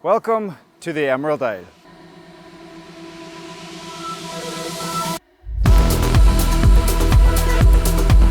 Welcome to the Emerald Isle.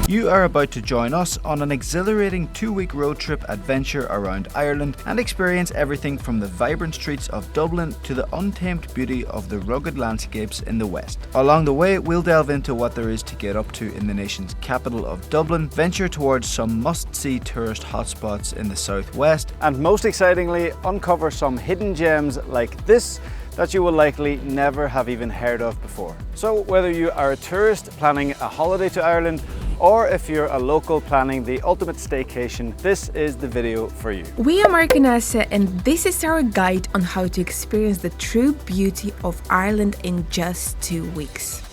You are about to join us on an exhilarating 2-week road trip adventure around Ireland and experience everything from the vibrant streets of Dublin to the untamed beauty of the rugged landscapes in the west. Along the way, we'll delve into what there is to get up to in the nation's capital of Dublin, venture towards some must-see tourist hotspots in the southwest, and most excitingly, uncover some hidden gems like this that you will likely never have even heard of before. So whether you are a tourist planning a holiday to Ireland, or if you're a local planning the ultimate staycation, this is the video for you. We are mark.and.asya, and this is our guide on how to experience the true beauty of Ireland in just 2 weeks.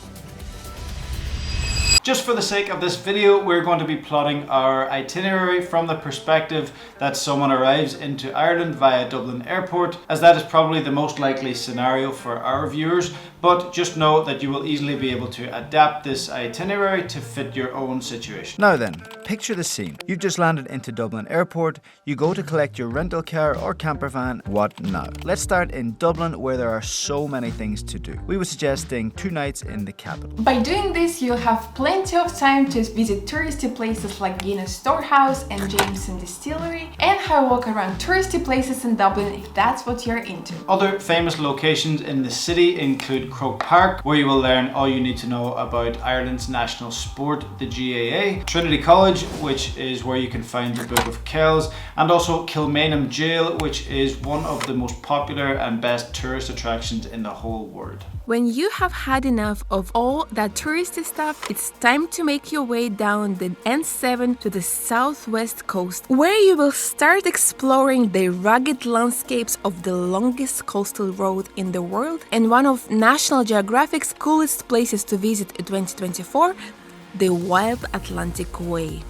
Just for the sake of this video, we're going to be plotting our itinerary from the perspective that someone arrives into Ireland via Dublin Airport, as that is probably the most likely scenario for our viewers. But just know that you will easily be able to adapt this itinerary to fit your own situation. Now then, picture the scene. You've just landed into Dublin Airport, you go to collect your rental car or camper van. What now? Let's start in Dublin, where there are so many things to do. We would suggest staying 2 nights in the capital. By doing this, you'll have plenty of time to visit touristy places like Guinness Storehouse and Jameson Distillery, and have a walk around touristy places in Dublin if that's what you're into. Other famous locations in the city include Croke Park, where you will learn all you need to know about Ireland's national sport, the GAA, Trinity College, which is where you can find the Book of Kells, and also Kilmainham Jail, which is one of the most popular and best tourist attractions in the whole world. When you have had enough of all that touristy stuff, it's time to make your way down the N7 to the southwest coast, where you will start exploring the rugged landscapes of the longest coastal road in the world and one of National Geographic's coolest places to visit in 2024, the Wild Atlantic Way.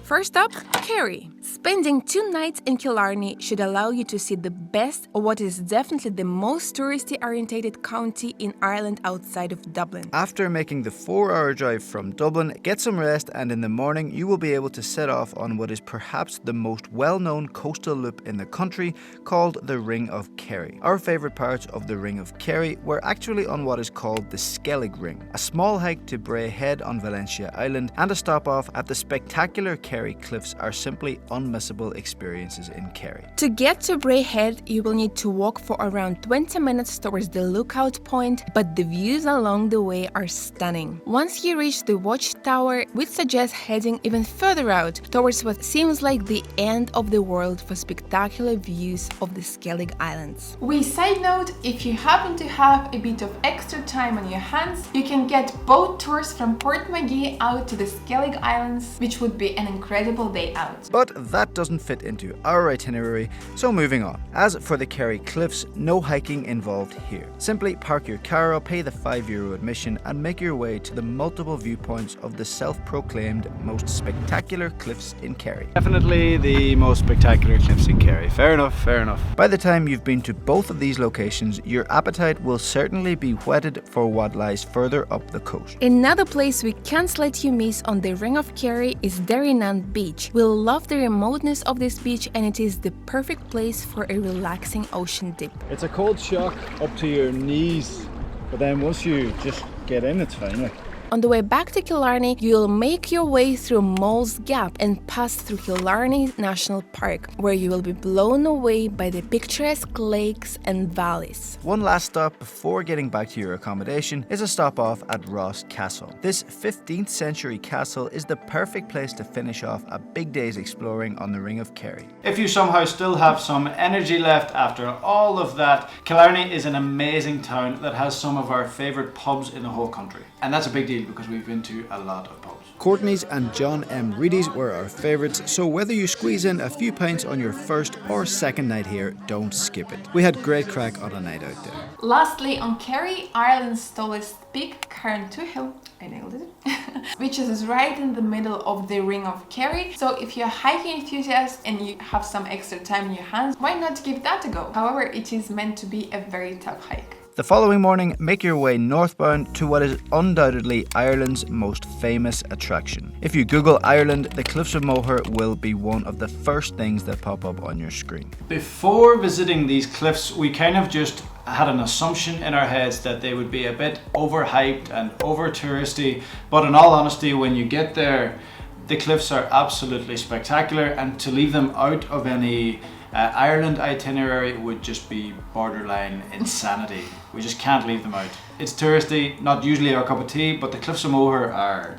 First up, Kerry. Spending 2 nights in Killarney should allow you to see the best of what is definitely the most touristy-orientated county in Ireland outside of Dublin. After making the 4-hour drive from Dublin, get some rest, and in the morning you will be able to set off on what is perhaps the most well-known coastal loop in the country, called the Ring of Kerry. Our favourite parts of the Ring of Kerry were actually on what is called the SCENIC Ring, a small hike to Bray Head on Valentia Island, and a stop off at the spectacular Kerry Cliffs are simply unmissable experiences in Kerry. To get to Bray Head, you will need to walk for around 20 minutes towards the lookout point, but the views along the way are stunning. Once you reach the watchtower, we'd suggest heading even further out towards what seems like the end of the world for spectacular views of the Slieve Islands. We side note, if you happen to have a bit of extra time on your hands, you can get boat tours from Portmagee out to the Slieve Islands, which would be an incredible day out. But that doesn't fit into our itinerary, so moving on. As for the Kerry Cliffs, no hiking involved here. Simply park your car up, pay the €5 admission, and make your way to the multiple viewpoints of the self-proclaimed most spectacular cliffs in Kerry. Definitely the most spectacular cliffs in Kerry. Fair enough, fair enough. By the time you've been to both of these locations, your appetite will certainly be whetted for what lies further up the coast. Another place we can't let you miss on the Ring of Kerry is Derrynane Beach. We'll love the remoteness of this beach, and it is the perfect place for a relaxing ocean dip. It's a cold shock up to your knees, but then once you just get in, it's fine. On the way back to Killarney, you'll make your way through Moll's Gap and pass through Killarney National Park, where you will be blown away by the picturesque lakes and valleys. One last stop before getting back to your accommodation is a stop off at Ross Castle. This 15th century castle is the perfect place to finish off a big day's exploring on the Ring of Kerry. If you somehow still have some energy left after all of that, Killarney is an amazing town that has some of our favourite pubs in the whole country. And that's a big deal because we've been to a lot of pubs. Courtney's and John M. Reedy's were our favourites, so whether you squeeze in a few pints on your first or second night here, don't skip it. We had great crack on a night out there. Lastly, on Kerry, Ireland's tallest peak, Carntoohill, I nailed it, which is right in the middle of the Ring of Kerry. So if you're a hiking enthusiast and you have some extra time in your hands, why not give that a go? However, it is meant to be a very tough hike. The following morning, make your way northbound to what is undoubtedly Ireland's most famous attraction. If you Google Ireland, the Cliffs of Moher will be one of the first things that pop up on your screen. Before visiting these cliffs, we kind of just had an assumption in our heads that they would be a bit overhyped and over touristy, but in all honesty, when you get there, the cliffs are absolutely spectacular, and to leave them out of any Ireland itinerary would just be borderline insanity. We just can't leave them out. It's touristy, not usually our cup of tea, but the Cliffs of Moher are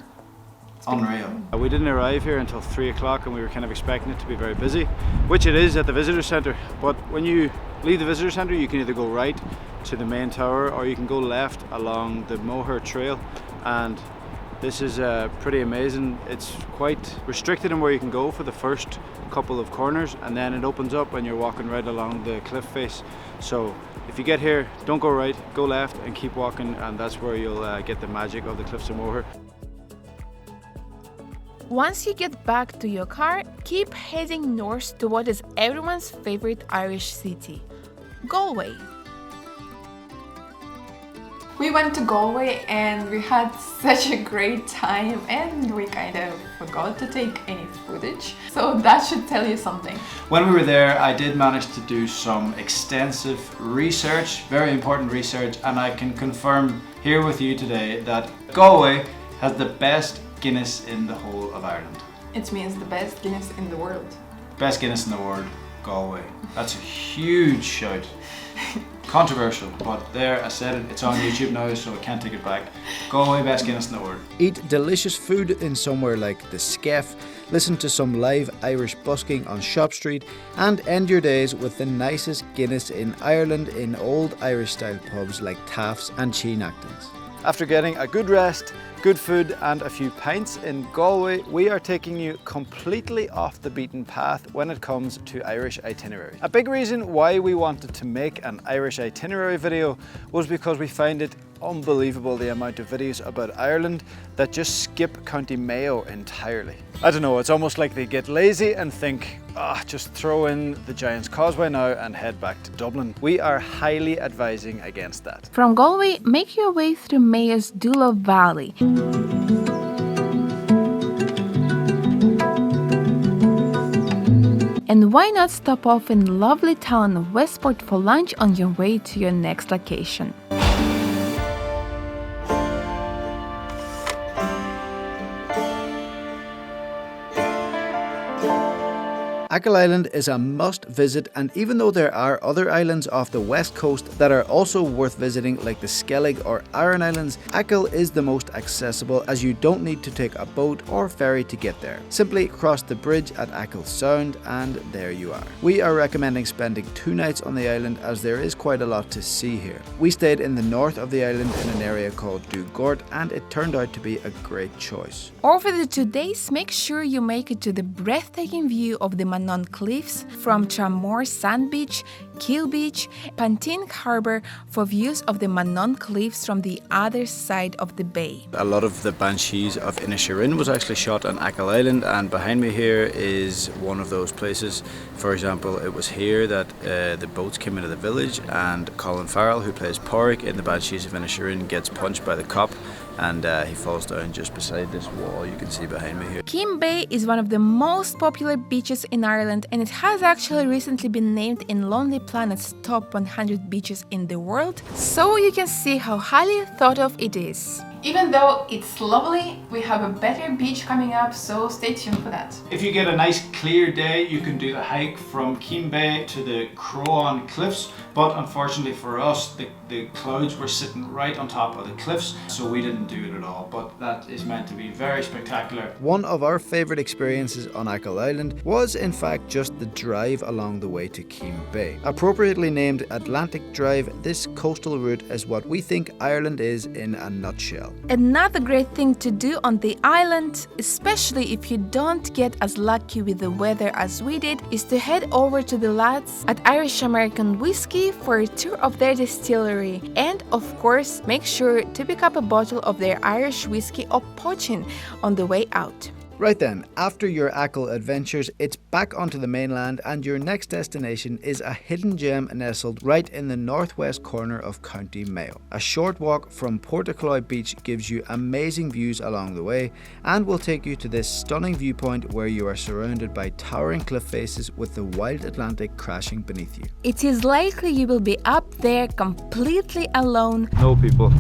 unreal. We didn't arrive here until 3 o'clock and we were kind of expecting it to be very busy, which it is at the visitor centre. But when you leave the visitor centre, you can either go right to the main tower or you can go left along the Moher Trail, and this is pretty amazing. It's quite restricted in where you can go for the first couple of corners, and then it opens up and you're walking right along the cliff face. So if you get here, don't go right, go left and keep walking, and that's where you'll get the magic of the Cliffs of Moher. Once you get back to your car, keep heading north to what is everyone's favorite Irish city, Galway. We went to Galway and we had such a great time, and we kind of forgot to take any footage, so that should tell you something. When we were there, I did manage to do some extensive research, very important research, and I can confirm here with you today that Galway has the best Guinness in the whole of Ireland. It means the best Guinness in the world. Best Guinness in the world, Galway. That's a huge shout. Controversial, but there, I said it, it's on YouTube now, so I can't take it back. Galway, best Guinness in the world. Eat delicious food in somewhere like the Skeff, listen to some live Irish busking on Shop Street, and end your days with the nicest Guinness in Ireland in old Irish style pubs like Taft's and Cheenactons. After getting a good rest, good food and a few pints in Galway, we are taking you completely off the beaten path when it comes to Irish itinerary. A big reason why we wanted to make an Irish itinerary video was because we find it unbelievable the amount of videos about Ireland that just skip County Mayo entirely. I don't know, it's almost like they get lazy and think, just throw in the Giant's Causeway now and head back to Dublin. We are highly advising against that. From Galway, make your way through Mayo's Dullow Valley. And why not stop off in the lovely town of Westport for lunch on your way to your next location. Achill Island is a must visit, and even though there are other islands off the west coast that are also worth visiting like the Skellig or Aran Islands, Achill is the most accessible as you don't need to take a boat or ferry to get there. Simply cross the bridge at Achill Sound and there you are. We are recommending spending 2 nights on the island as there is quite a lot to see here. We stayed in the north of the island in an area called Dugort, and it turned out to be a great choice. Over the 2 days, make sure you make it to the breathtaking view of the Manon Cliffs from Tramore Sand Beach, Kill Beach, Pantine Harbour for views of the Manon Cliffs from the other side of the bay. A lot of the Banshees of Inisherin was actually shot on Achill Island, and behind me here is one of those places. For example, it was here that the boats came into the village, and Colin Farrell, who plays Porrick in the Banshees of Inisherin, gets punched by the cop, and he falls down just beside this wall you can see behind me here. Kim Bay is one of the most popular beaches in Ireland, and it has actually recently been named in Lonely Planet's top 100 beaches in the world, so you can see how highly thought of it is. Even though it's lovely, we have a better beach coming up, so stay tuned for that. If you get a nice clear day, you can do the hike from Keem Bay to the Crowan Cliffs, but unfortunately for us, the clouds were sitting right on top of the cliffs, so we didn't do it at all, but that is meant to be very spectacular. One of our favourite experiences on Achill Island was in fact just the drive along the way to Keem Bay. Appropriately named Atlantic Drive, this coastal route is what we think Ireland is in a nutshell. Another great thing to do on the island, especially if you don't get as lucky with the weather as we did, is to head over to the lads at Irish American Whiskey for a tour of their distillery, and of course make sure to pick up a bottle of their Irish whiskey or poaching on the way out. Right then, after your Achill adventures, it's back onto the mainland, and your next destination is a hidden gem nestled right in the northwest corner of County Mayo. A short walk from Portacloy Beach gives you amazing views along the way and will take you to this stunning viewpoint where you are surrounded by towering cliff faces with the wild Atlantic crashing beneath you. It is likely you will be up there completely alone. No people.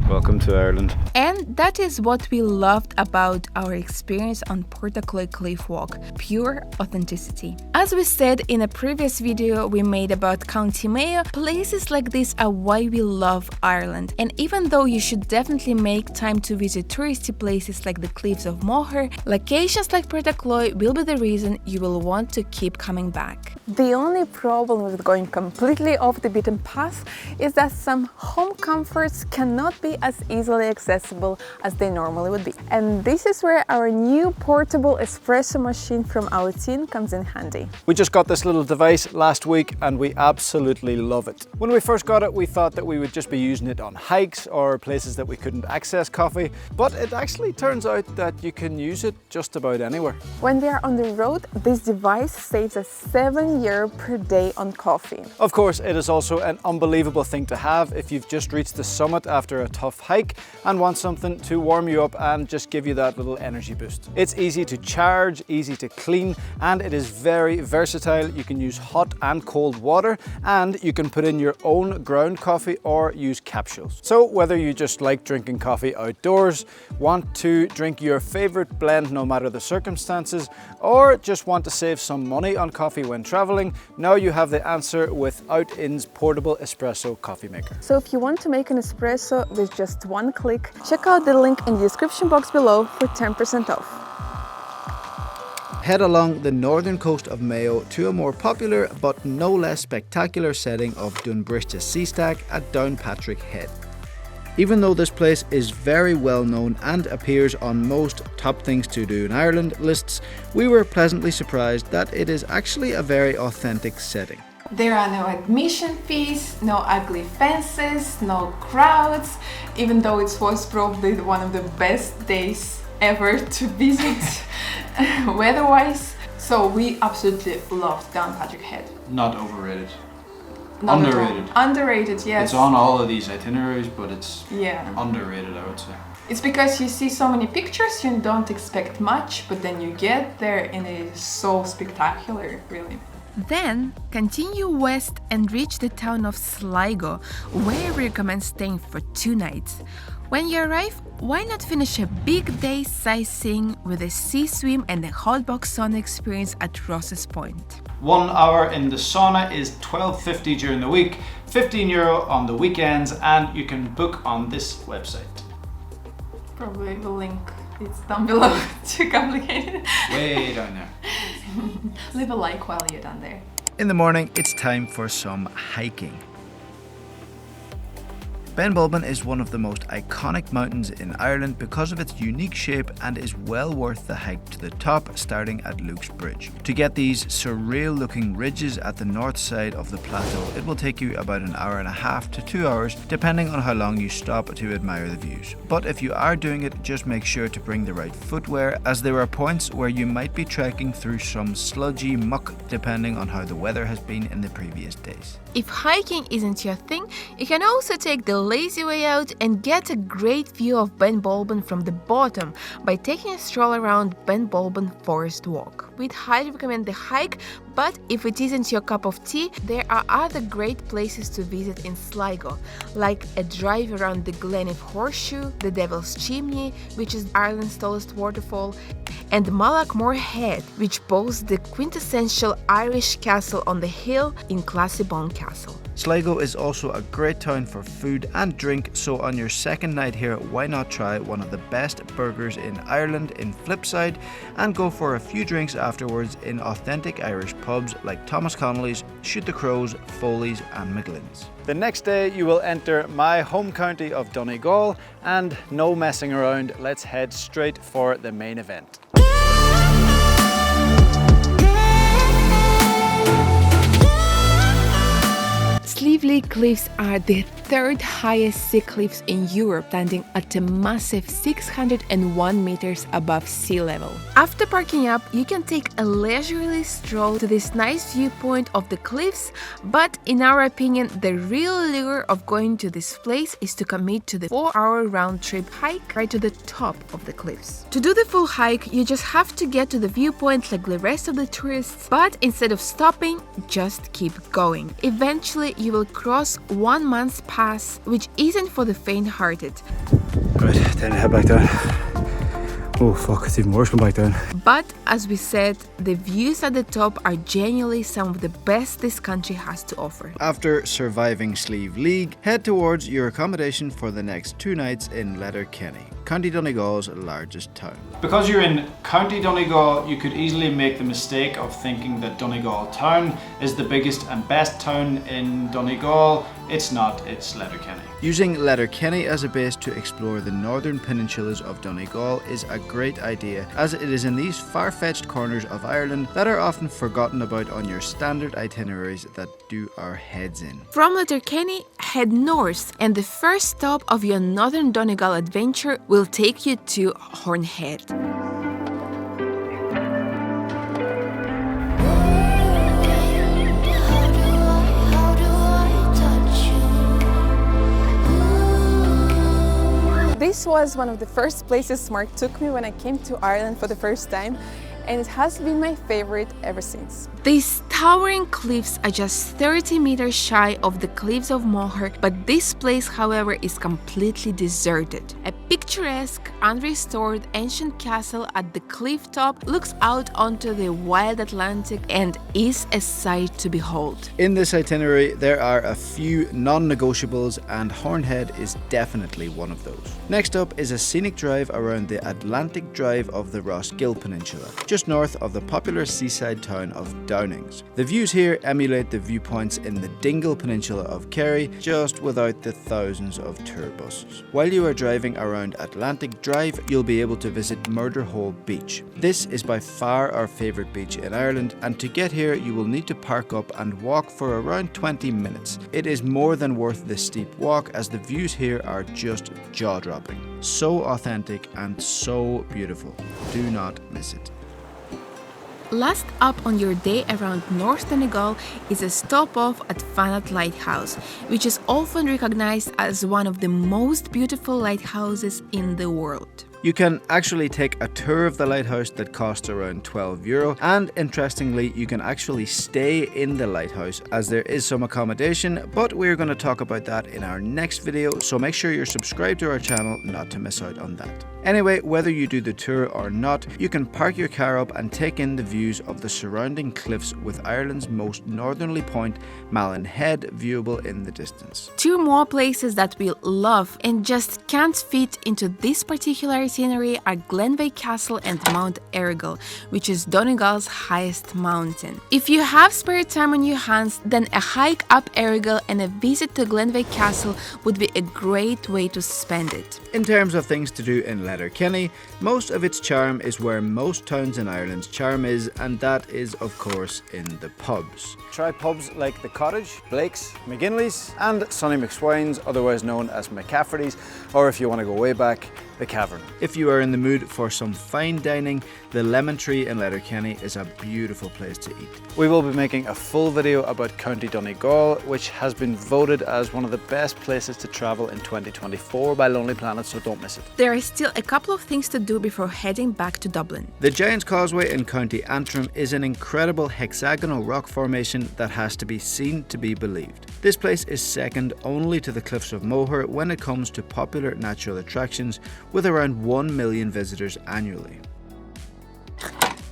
Welcome to Ireland. And that is what we loved about our experience on Portacloy Cliff Walk, pure authenticity. As we said in a previous video we made about County Mayo, places like this are why we love Ireland. And even though you should definitely make time to visit touristy places like the Cliffs of Moher, locations like Portacloy will be the reason you will want to keep coming back. The only problem with going completely off the beaten path is that some home comforts cannot be as easily accessible as they normally would be. And this is where our new portable espresso machine from our team comes in handy. We just got this little device last week and we absolutely love it. When we first got it, we thought that we would just be using it on hikes or places that we couldn't access coffee, but it actually turns out that you can use it just about anywhere. When we are on the road, this device saves us €7 per day on coffee. Of course, it is also an unbelievable thing to have if you've just reached the summit after a tough hike and want something to warm you up and just give you that little energy boost. It's easy to charge, easy to clean, and it is very versatile. You can use hot and cold water, and you can put in your own ground coffee or use capsules. So whether you just like drinking coffee outdoors, want to drink your favorite blend no matter the circumstances, or just want to save some money on coffee when traveling, now you have the answer with Outin's portable espresso coffee maker. So if you want to make an espresso with just one click, check out the link in the description box below for 10% off. Head along the northern coast of Mayo to a more popular but no less spectacular setting of Dunbrista Sea Stack at Downpatrick Head. Even though this place is very well known and appears on most top things to do in Ireland lists, we were pleasantly surprised that it is actually a very authentic setting. There are no admission fees, no ugly fences, no crowds, even though it was probably one of the best days ever to visit weather-wise. So we absolutely loved Downpatrick Head. Not overrated. Not at all. Underrated. Underrated, yes. It's on all of these itineraries, but it's Yeah. underrated, I would say. It's because you see so many pictures, you don't expect much, but then you get there and it is so spectacular, really. Then continue west and reach the town of Sligo, where we recommend staying for 2 nights. When you arrive, why not finish a big day sightseeing with a sea swim and a hot box sauna experience at Ross's Point. 1 hour in the sauna is €12.50 during the week, €15 on the weekends, and you can book on this website. Probably the link is down below. Too complicated. Way down there. Leave a like while you're down there. In the morning, it's time for some hiking. Benbulben is one of the most iconic mountains in Ireland because of its unique shape and is well worth the hike to the top, starting at Luke's Bridge. To get these surreal looking ridges at the north side of the plateau, it will take you about 1.5 hours to 2 hours, depending on how long you stop to admire the views. But if you are doing it, just make sure to bring the right footwear, as there are points where you might be trekking through some sludgy muck depending on how the weather has been in the previous days. If hiking isn't your thing, you can also take the lazy way out and get a great view of Benbulben from the bottom by taking a stroll around Benbulben Forest Walk. We'd highly recommend the hike, but if it isn't your cup of tea, there are other great places to visit in Sligo, like a drive around the Glenif Horseshoe, the Devil's Chimney, which is Ireland's tallest waterfall, and Malachmore Head, which boasts the quintessential Irish castle on the hill in Classybon Castle. Sligo is also a great town for food and drink, so on your second night here, why not try one of the best burgers in Ireland in Flipside and go for a few drinks afterwards in authentic Irish pubs like Thomas Connolly's, Shoot the Crows, Foley's and McGlynn's. The next day you will enter my home county of Donegal, and no messing around, let's head straight for the main event. Slieve League cliffs are the third highest sea cliffs in Europe, standing at a massive 601 meters above sea level. After parking up, you can take a leisurely stroll to this nice viewpoint of the cliffs, but in our opinion, the real lure of going to this place is to commit to the 4-hour round-trip hike right to the top of the cliffs. To do the full hike, you just have to get to the viewpoint like the rest of the tourists, but instead of stopping, just keep going. Eventually, you will cross 1 month's pass, which isn't for the faint-hearted. Right, time to head back down. Oh fuck, it's even worse from back down. But as we said, the views at the top are genuinely some of the best this country has to offer. After surviving Slieve League, head towards your accommodation for the next 2 nights in Letterkenny, County Donegal's largest town. Because you're in County Donegal, you could easily make the mistake of thinking that Donegal town is the biggest and best town in Donegal. It's not, it's Letterkenny. Using Letterkenny as a base to explore the northern peninsulas of Donegal is a great idea, as it is in these far-fetched corners of Ireland that are often forgotten about on your standard itineraries that do our heads in. From Letterkenny, head north, and the first stop of your northern Donegal adventure will take you to Hornhead. This was one of the first places Mark took me when I came to Ireland for the first time, and it has been my favorite ever since. These towering cliffs are just 30 meters shy of the Cliffs of Moher, but this place, however, is completely deserted. A picturesque, unrestored ancient castle at the cliff top looks out onto the wild Atlantic and is a sight to behold. In this itinerary, there are a few non-negotiables, and Hornhead is definitely one of those. Next up is a scenic drive around the Atlantic Drive of the Rossgill Peninsula, just north of the popular seaside town of Downings. The views here emulate the viewpoints in the Dingle Peninsula of Kerry, just without the thousands of tour buses. While you are driving around Atlantic Drive, you'll be able to visit Murder Hole Beach. This is by far our favourite beach in Ireland, and to get here you will need to park up and walk for around 20 minutes. It is more than worth the steep walk, as the views here are just jaw-dropping. So authentic and so beautiful. Do not miss it. Last up on your day around North Donegal is a stop off at Fanat Lighthouse, which is often recognized as one of the most beautiful lighthouses in the world. You can actually take a tour of the lighthouse that costs around €12, and interestingly, you can actually stay in the lighthouse as there is some accommodation, but we're going to talk about that in our next video, so make sure you're subscribed to our channel not to miss out on that. Anyway, whether you do the tour or not, you can park your car up and take in the views of the surrounding cliffs, with Ireland's most northerly point, Malin Head, viewable in the distance. 2 more places that we love and just can't fit into this particular itinerary are Glenveigh Castle and Mount Errigal, which is Donegal's highest mountain. If you have spare time on your hands, then a hike up Errigal and a visit to Glenveigh Castle would be a great way to spend it. In terms of things to do in Letterkenny, most of its charm is where most towns in Ireland's charm is, and that is of course in the pubs. Try pubs like the Cottage, Blake's, McGinley's and Sonny McSwine's, otherwise known as McCafferty's, or if you want to go way back, the Cavern. If you are in the mood for some fine dining, the Lemon Tree in Letterkenny is a beautiful place to eat. We will be making a full video about County Donegal, which has been voted as one of the best places to travel in 2024 by Lonely Planet, so don't miss it. There are still a couple of things to do before heading back to Dublin. The Giant's Causeway in County Antrim is an incredible hexagonal rock formation that has to be seen to be believed. This place is second only to the Cliffs of Moher when it comes to popular natural attractions, with around 1 million visitors annually.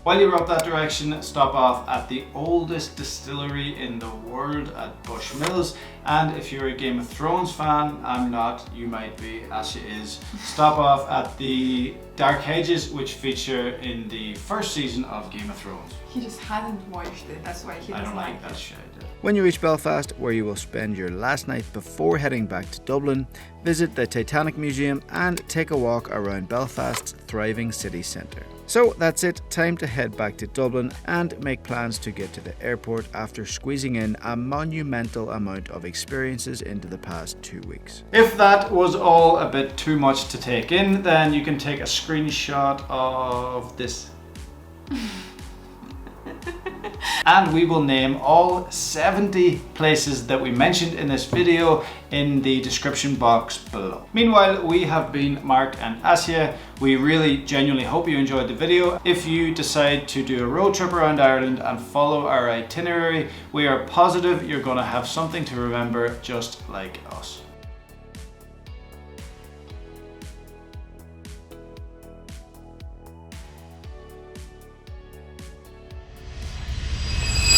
While you're up that direction, stop off at the oldest distillery in the world at Bushmills, and if you're a Game of Thrones fan, I'm not, you might be, Asya is, stop off at the Dark Hedges, which feature in the first season of Game of Thrones. He just hadn't watched it, that's why he doesn't like that it. shit. When you reach Belfast, where you will spend your last night before heading back to Dublin, visit the Titanic Museum and take a walk around Belfast's thriving city centre. So that's it, time to head back to Dublin and make plans to get to the airport after squeezing in a monumental amount of experiences into the past 2 weeks. If that was all a bit too much to take in, then you can take a screenshot of this. And we will name all 70 places that we mentioned in this video in the description box below. Meanwhile, we have been Mark and Asya. We really genuinely hope you enjoyed the video. If you decide to do a road trip around Ireland and follow our itinerary, we are positive you're going to have something to remember just like us.